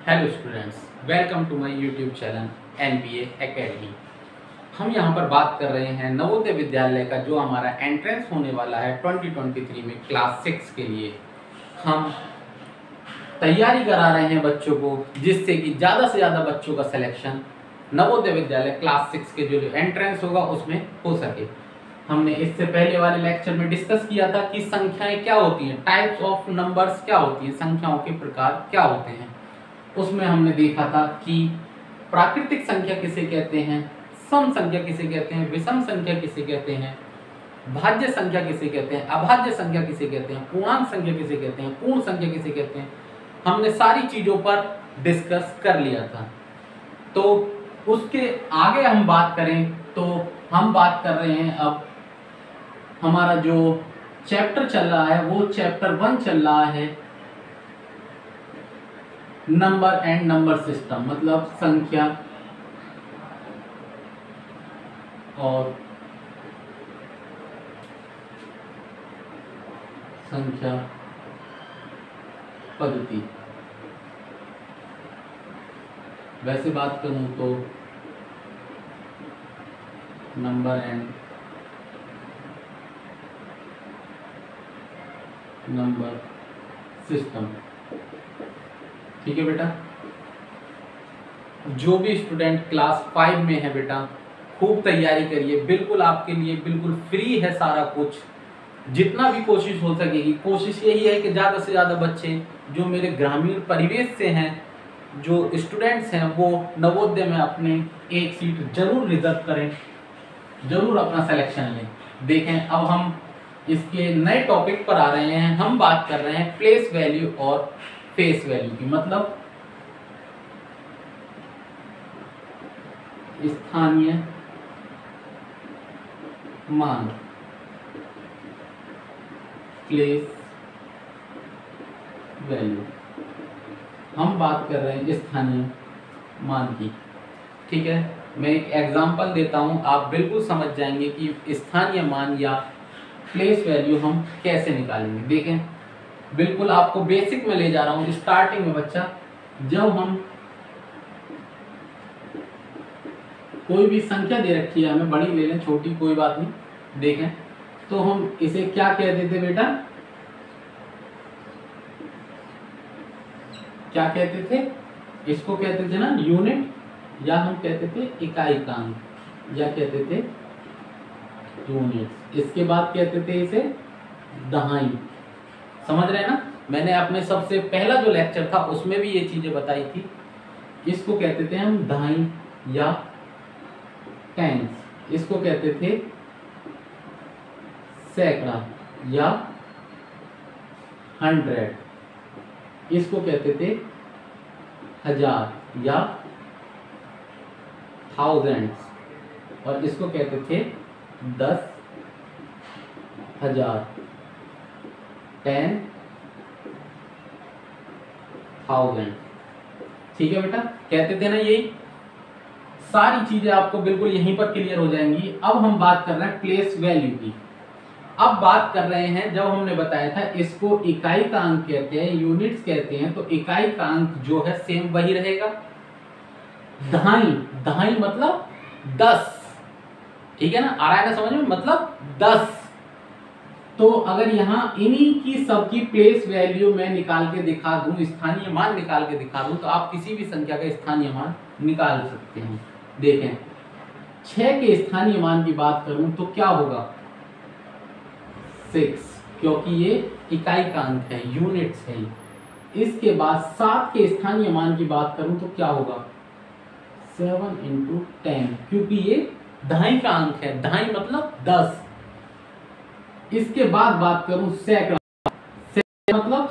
Hello students, welcome to my YouTube channel NPA academy. हम यहाँ पर बात कर रहे हैं नवोदय विद्यालय का जो हमारा एंट्रेंस होने वाला है 2023 में क्लास 6 के लिए। हम तैयारी करा रहे हैं बच्चों को, जिससे कि ज़्यादा से ज़्यादा बच्चों का सिलेक्शन नवोदय विद्यालय क्लास 6 के जो एंट्रेंस होगा उसमें हो सके। हमने इससे पहले वाले लेक्चर में डिस्कस किया था कि संख्याएं क्या होती हैं, टाइप्स ऑफ नंबर्स क्या होती हैं, संख्याओं के प्रकार क्या होते हैं। उसमें हमने देखा था कि प्राकृतिक संख्या किसे कहते हैं, सम संख्या किसे कहते हैं, विषम संख्या किसे कहते हैं, भाज्य संख्या किसे कहते हैं, अभाज्य संख्या किसे कहते हैं, पूर्णांक संख्या किसे कहते हैं, पूर्ण संख्या किसे कहते हैं। हमने सारी चीजों पर डिस्कस कर लिया था। तो उसके आगे हम बात करें तो हम बात कर रहे हैं, अब हमारा जो चैप्टर चल रहा है वो चैप्टर 1 चल रहा है, नंबर एंड नंबर सिस्टम, मतलब संख्या और संख्या पद्धति। वैसे बात करूं तो नंबर एंड नंबर सिस्टम। ठीक है बेटा, जो भी स्टूडेंट क्लास 5 में है बेटा, खूब तैयारी करिए। बिल्कुल आपके लिए बिल्कुल फ्री है सारा कुछ, जितना भी कोशिश हो सकेगी। कोशिश यही है कि ज़्यादा से ज़्यादा बच्चे जो मेरे ग्रामीण परिवेश से हैं, जो स्टूडेंट्स हैं, वो नवोदय में अपने एक सीट जरूर रिजर्व करें, जरूर अपना सिलेक्शन लें। देखें, अब हम इसके नए टॉपिक पर आ रहे हैं। हम बात कर रहे हैं प्लेस वैल्यू और फेस वैल्यू की, मतलब स्थानीय मान, प्लेस वैल्यू। हम बात कर रहे हैं स्थानीय मान की। ठीक है, मैं एक एग्जांपल देता हूं, आप बिल्कुल समझ जाएंगे कि स्थानीय मान या प्लेस वैल्यू हम कैसे निकालेंगे। देखें, बिल्कुल आपको बेसिक में ले जा रहा हूं, स्टार्टिंग में बच्चा, जब हम कोई भी संख्या दे रखी है, हमें बड़ी ले लें, छोटी कोई बात नहीं। देखें, तो हम इसे क्या कहते थे बेटा, क्या कहते थे, इसको कहते थे ना यूनिट, या हम कहते थे इकाईकांक, या कहते थे यूनिट। इसके बाद कहते थे इसे दहाई। समझ रहे हैं ना, मैंने अपने सबसे पहला जो लेक्चर था उसमें भी ये चीजें बताई थी। इसको कहते थे हम दहाई या टेंस, इसको कहते थे सैकड़ा या 100, इसको कहते थे हजार या थाउजेंड्स, और इसको कहते थे 10,000, 10,000। ठीक है बेटा, कहते थे ना, यही सारी चीजें आपको बिल्कुल यहीं पर क्लियर हो जाएंगी। अब हम बात कर रहे हैं प्लेस वैल्यू की। अब बात कर रहे हैं, जब हमने बताया था इसको इकाई का अंक कहते हैं, यूनिट्स कहते हैं, तो इकाई का अंक जो है सेम वही रहेगा। दहाई, दहाई मतलब 10। ठीक है ना, आ रहा है ना समझ में, मतलब 10। तो अगर यहाँ इन्हीं की सबकी प्लेस वैल्यू मैं निकाल के दिखा दूं, स्थानीय मान निकाल के दिखा दूं, तो आप किसी भी संख्या का स्थानीय मान निकाल सकते हैं। देखें, 6 के स्थानीय मान की बात करूं तो क्या होगा, 6, क्योंकि ये इकाई का अंक है, यूनिट्स है। इसके बाद 7 के स्थानीय मान की बात करूं तो क्या होगा, 7 × 10, क्योंकि ये दहाई का अंक है, दहाई मतलब 10। इसके बाद बात करूं सैकड़ा, मतलब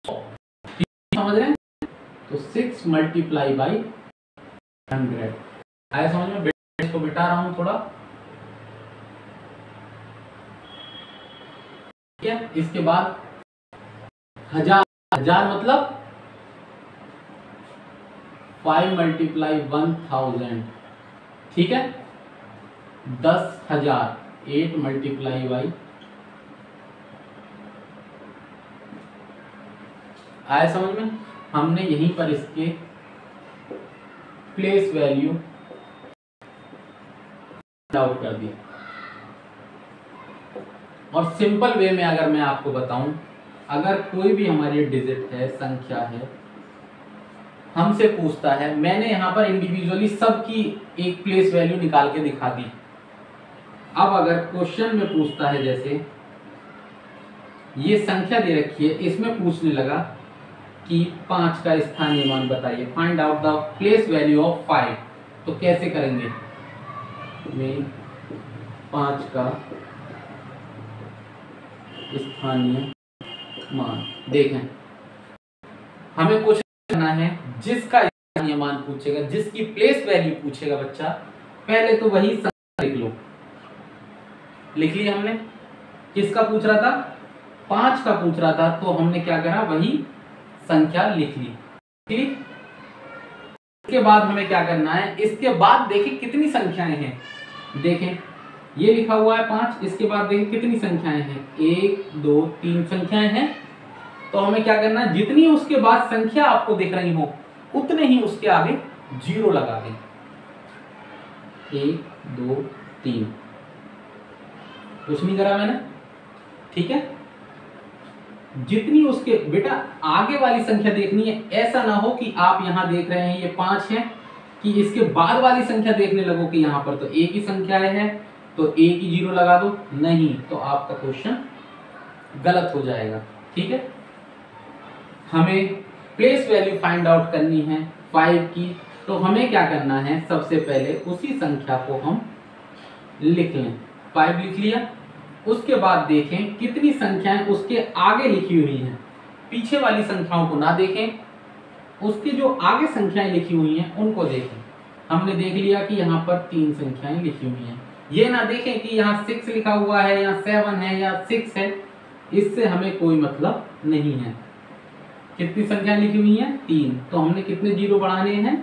100, समझ रहे हैं, तो 6 × 100 आया समझ में। इसको बिठा रहा हूं थोड़ा, ठीक है। इसके बाद हजार, हजार मतलब 5 × 1000, ठीक है। 10,000, 8 × आया समझ में। हमने यहीं पर इसके प्लेस वैल्यू आउट कर दिया। और सिंपल वे में अगर मैं आपको बताऊं, अगर कोई भी हमारी डिजिट है, संख्या है, हमसे पूछता है, मैंने यहाँ पर इंडिविजुअली सबकी एक प्लेस वैल्यू निकाल के दिखा दी। अब अगर क्वेश्चन में पूछता है, जैसे ये संख्या दे रखी है, इसमें पूछने लगा कि 5 का स्थानीय मान बताइए, find out the place value of 5, तो कैसे करेंगे? में 5 का स्थानीय मान, देखें हमें कुछ करना है, जिसका स्थानीय मान पूछेगा, जिसकी प्लेस वैल्यू पूछेगा बच्चा, पहले तो वही संख्या लिख लो। लिख लिया हमने, किसका पूछ रहा था? 5 का पूछ रहा था, तो हमने क्या करा, वही संख्या लिख ली। इसके बाद हमें क्या करना है, इसके बाद देखें कितनी संख्याएं हैं, देखें ये लिखा हुआ है 5, इसके बाद देखें कितनी संख्याएं हैं, 1 2 3 संख्याएं हैं। तो हमें क्या करना है, जितनी उसके बाद संख्या आपको दिख रही हो, उतने ही उसके आगे 0 लगा दें। 1 2 3, कुछ नहीं करा मैंने, ठीक है। जितनी उसके बेटा आगे वाली संख्या देखनी है, ऐसा ना हो कि आप यहां देख रहे हैं ये 5 है, कि इसके बाद वाली संख्या देखने लगो कि यहां पर तो एक ही संख्या है, तो एक ही 0 लगा दो, नहीं तो आपका क्वेश्चन गलत हो जाएगा, ठीक है। हमें प्लेस वैल्यू फाइंड आउट करनी है 5 की, तो हमें क्या करना है, सबसे पहले उसी संख्या को हम लिख लें। 5 लिख लिया, उसके बाद देखें कितनी संख्याएं उसके आगे लिखी हुई हैं, पीछे वाली संख्याओं को ना देखें, उसकी जो आगे संख्याएं लिखी हुई हैं उनको देखें। हमने देख लिया कि यहाँ पर 3 संख्याएं लिखी हुई हैं, ये ना देखें कि यहाँ 6 लिखा हुआ है या 7 है या 6 है, इससे हमें कोई मतलब नहीं है। कितनी संख्याएं लिखी हुई हैं? 3, तो हमने कितने 0 बढ़ाने हैं?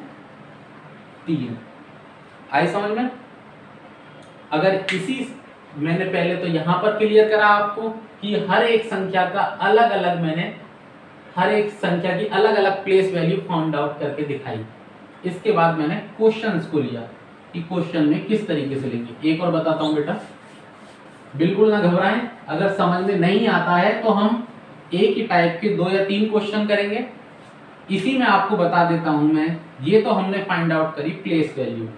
3। आई समझ में? अगर किसी, मैंने पहले तो यहाँ पर क्लियर करा आपको कि हर एक संख्या का अलग अलग, मैंने हर एक संख्या की अलग अलग प्लेस वैल्यू फाइंड आउट करके दिखाई। इसके बाद मैंने क्वेश्चंस को लिया कि क्वेश्चन में किस तरीके से लेंगे। एक और बताता हूँ बेटा, बिल्कुल ना घबराएं, अगर समझ में नहीं आता है तो हम एक ही टाइप के 2 या 3 क्वेश्चन करेंगे। इसी में आपको बता देता हूं मैं, ये तो हमने फाइंड आउट करी प्लेस वैल्यू,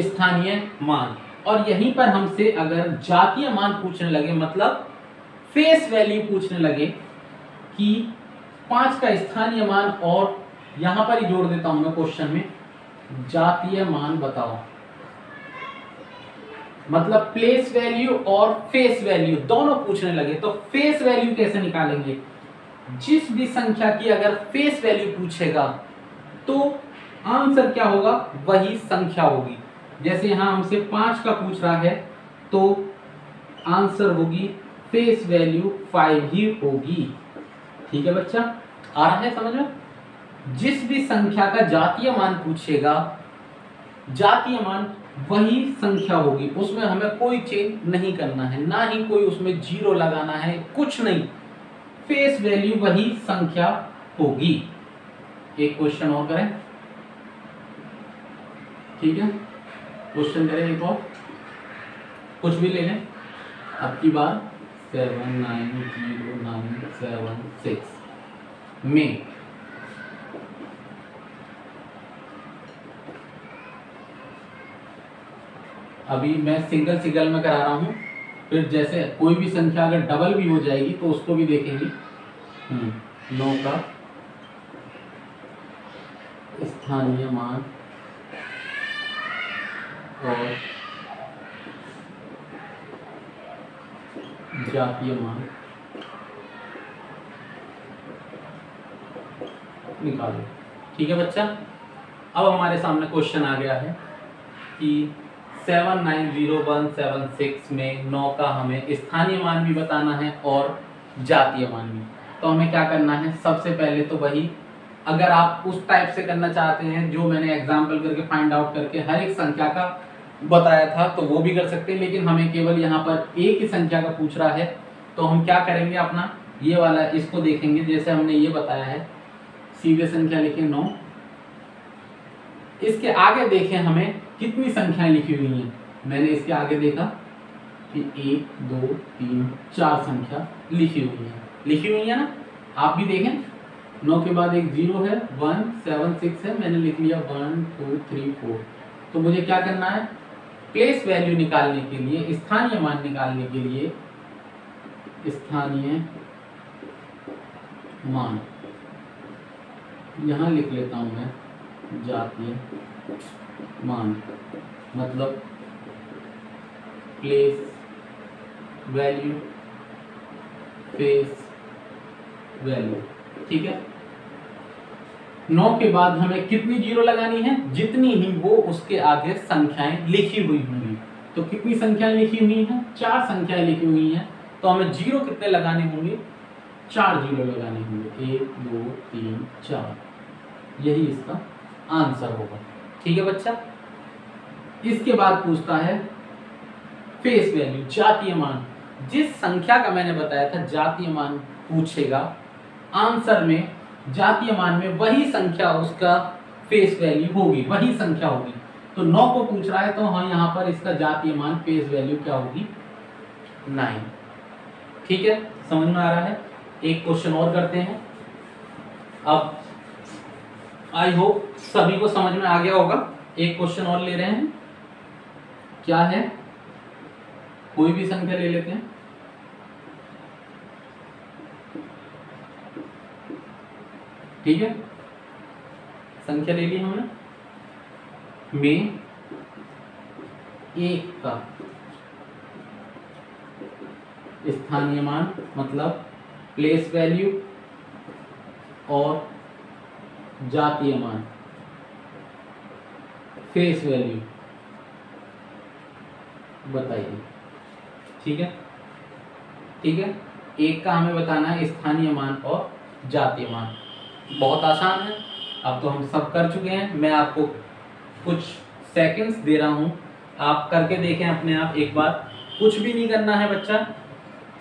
स्थानीय मान, और यहीं पर हमसे अगर जातीय मान पूछने लगे, मतलब फेस वैल्यू पूछने लगे कि 5 का स्थानीय मान, और यहां पर ही जोड़ देता हूं मैं क्वेश्चन में, जातीय मान बताओ, मतलब प्लेस वैल्यू और फेस वैल्यू दोनों पूछने लगे, तो फेस वैल्यू कैसे निकालेंगे? जिस भी संख्या की अगर फेस वैल्यू पूछेगा तो आंसर क्या होगा, वही संख्या होगी। जैसे यहां हमसे 5 का पूछ रहा है, तो आंसर होगी फेस वैल्यू 5 ही होगी, ठीक है बच्चा, आ रहा है समझ में? जिस भी संख्या का जातीय मान पूछेगा, जातीय मान वही संख्या होगी, उसमें हमें कोई चेंज नहीं करना है, ना ही कोई उसमें 0 लगाना है, कुछ नहीं, फेस वैल्यू वही संख्या होगी। एक क्वेश्चन और करें, ठीक है, क्वेश्चन करें एक और, कुछ भी ले लें, अब की बार 79096 में अभी मैं सिंगल सिंगल में करा रहा हूं, फिर जैसे कोई भी संख्या अगर डबल भी हो जाएगी तो उसको भी देखेंगे। 9 का स्थानीय मान और जातीय मान निकालो, ठीक है बच्चा। अब हमारे सामने क्वेश्चन आ गया है कि 790176 में 9 का हमें स्थानीय मान भी बताना है और जातीय मान भी। तो हमें क्या करना है, सबसे पहले तो वही, अगर आप उस टाइप से करना चाहते हैं जो मैंने एग्जाम्पल करके फाइंड आउट करके हर एक संख्या का बताया था, तो वो भी कर सकते हैं, लेकिन हमें केवल यहाँ पर एक ही संख्या का पूछ रहा है, तो हम क्या करेंगे, अपना ये वाला इसको देखेंगे, जैसे हमने ये बताया है सीधे संख्या लिखे 9। इसके आगे देखें हमें कितनी संख्याएं लिखी हुई हैं। मैंने इसके आगे देखा कि 1 2 3 4 संख्या लिखी हुई है ना। आप भी देखें, 9 के बाद एक 0 है, 1 7 6 है, मैंने लिख लिया 1 2 3 4। तो मुझे क्या करना है, प्लेस वैल्यू निकालने के लिए, स्थानीय मान निकालने के लिए, स्थानीय मान यहाँ लिख लेता हूँ मैं, जातीय मान मतलब प्लेस वैल्यू फेस वैल्यू। ठीक है, 9 के बाद हमें कितनी जीरो लगानी है, जितनी ही वो उसके आगे संख्याएं लिखी हुई होंगी। तो कितनी संख्याएं लिखी हुई हैं, 4 संख्याएं लिखी हुई हैं। तो हमें जीरो कितने लगाने होंगे, 4 जीरो लगाने होंगे, 1 2 3 4। यही इसका आंसर होगा। ठीक है बच्चा। इसके बाद पूछता है फेस वैल्यू, जातीय मान। जिस संख्या का मैंने बताया था जातीय मान पूछेगा, आंसर में जातीय मान में वही संख्या उसका फेस वैल्यू होगी, वही संख्या होगी। तो 9 को पूछ रहा है, तो हाँ यहाँ पर इसका जातीय मान फेस वैल्यू क्या होगी, 9। ठीक है, समझ में आ रहा है। एक क्वेश्चन और करते हैं। अब आई होप सभी को समझ में आ गया होगा। एक क्वेश्चन और ले रहे हैं, क्या है, कोई भी संख्या ले लेते हैं। ठीक है, संख्या ले ली हमने, में 1 का स्थानीय मान मतलब प्लेस वैल्यू और जातीय मान फेस वैल्यू बताइए। ठीक है, ठीक है, 1 का हमें बताना है स्थानीय मान और जातीय मान। बहुत आसान है, अब तो हम सब कर चुके हैं। मैं आपको कुछ सेकंड्स दे रहा हूं, आप करके देखें अपने आप एक बार। कुछ भी नहीं करना है बच्चा,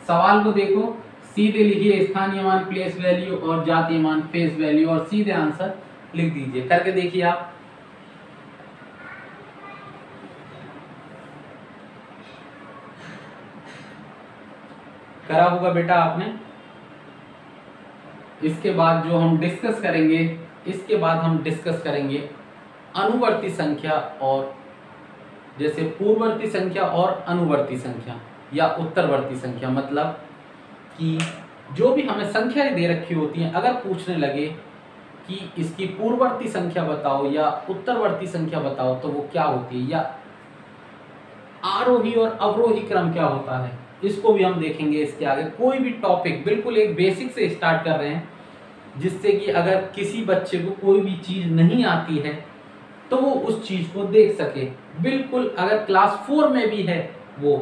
सवाल को देखो, सीधे लिखिए स्थानीय मान प्लेस वैल्यू और जातीय मान फेस वैल्यू और सीधे आंसर लिख दीजिए। करके देखिए आप। करा होगा बेटा आपने। इसके बाद जो हम डिस्कस करेंगे, इसके बाद हम डिस्कस करेंगे अनुवर्ती संख्या, और जैसे पूर्ववर्ती संख्या और अनुवर्ती संख्या या उत्तरवर्ती संख्या। मतलब कि जो भी हमें संख्याएं दे रखी होती हैं, अगर पूछने लगे कि इसकी पूर्ववर्ती संख्या बताओ या उत्तरवर्ती संख्या बताओ, तो वो क्या होती है, या आरोही और अवरोही क्रम क्या होता है, इसको भी हम देखेंगे इसके आगे। कोई भी टॉपिक बिल्कुल एक बेसिक से स्टार्ट कर रहे हैं, जिससे कि अगर किसी बच्चे को कोई भी चीज़ नहीं आती है तो वो उस चीज़ को देख सके। बिल्कुल अगर क्लास 4 में भी है वो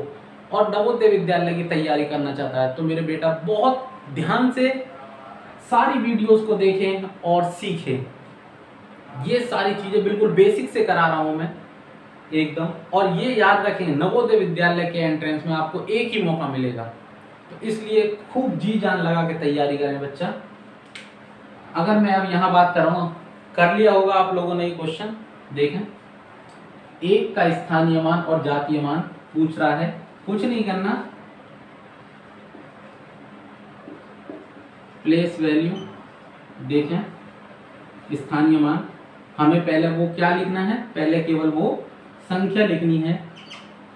और नवोदय विद्यालय की तैयारी करना चाहता है, तो मेरे बेटा बहुत ध्यान से सारी वीडियोस को देखें और सीखें। ये सारी चीज़ें बिल्कुल बेसिक से करा रहा हूँ मैं एकदम। और ये याद रखें, नवोदय विद्यालय के एंट्रेंस में आपको एक ही मौका मिलेगा, तो इसलिए खूब जी जान लगा के तैयारी करें बच्चा। अगर मैं अब यहाँ बात कर रहा हूँ, कर लिया होगा आप लोगों ने ये क्वेश्चन, देखें 1 का स्थानीय मान और जातीय मान पूछ रहा है। कुछ नहीं करना, प्लेस वैल्यू देखें, स्थानीय मान हमें पहले वो क्या लिखना है, पहले केवल वो संख्या लिखनी है।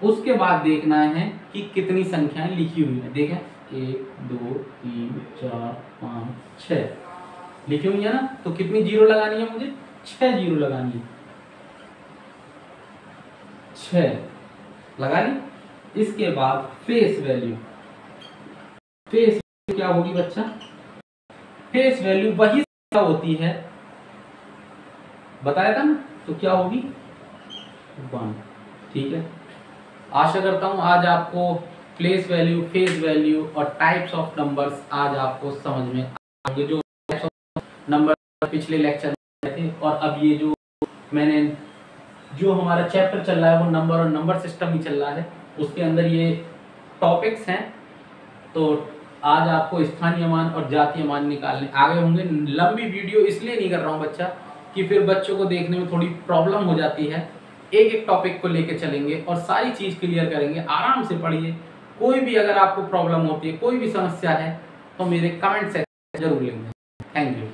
उसके बाद देखना है कि कितनी संख्याएं लिखी हुई है। देखें 1 2 3 4 5 6 लिखी हुई है ना, तो कितनी जीरो लगानी है मुझे, 6 जीरो लगानी है, 6 लगा ली। इसके बाद फेस वैल्यू, फेस वैल्यू क्या होगी बच्चा, फेस वैल्यू वही क्या होती है बताया था ना, तो क्या होगी 1। ठीक है, आशा करता हूं आज आपको प्लेस वैल्यू, फेस वैल्यू और टाइप्स ऑफ नंबर्स आज आपको समझ में आएंगे। जो टाइप्स ऑफ नंबर पिछले लेक्चर में थे, और अब ये जो हमारा चैप्टर चल रहा है वो नंबर और नंबर सिस्टम ही चल रहा है, उसके अंदर ये टॉपिक्स हैं। तो आज आपको स्थानीय मान और जातीय मान निकालने आ गए होंगे। लंबी वीडियो इसलिए नहीं कर रहा हूँ बच्चा कि फिर बच्चों को देखने में थोड़ी प्रॉब्लम हो जाती है। एक एक टॉपिक को लेके चलेंगे और सारी चीज़ क्लियर करेंगे। आराम से पढ़िए। कोई भी अगर आपको प्रॉब्लम होती है, कोई भी समस्या है, तो मेरे कमेंट सेक्शन जरूर लिखें। Thank you.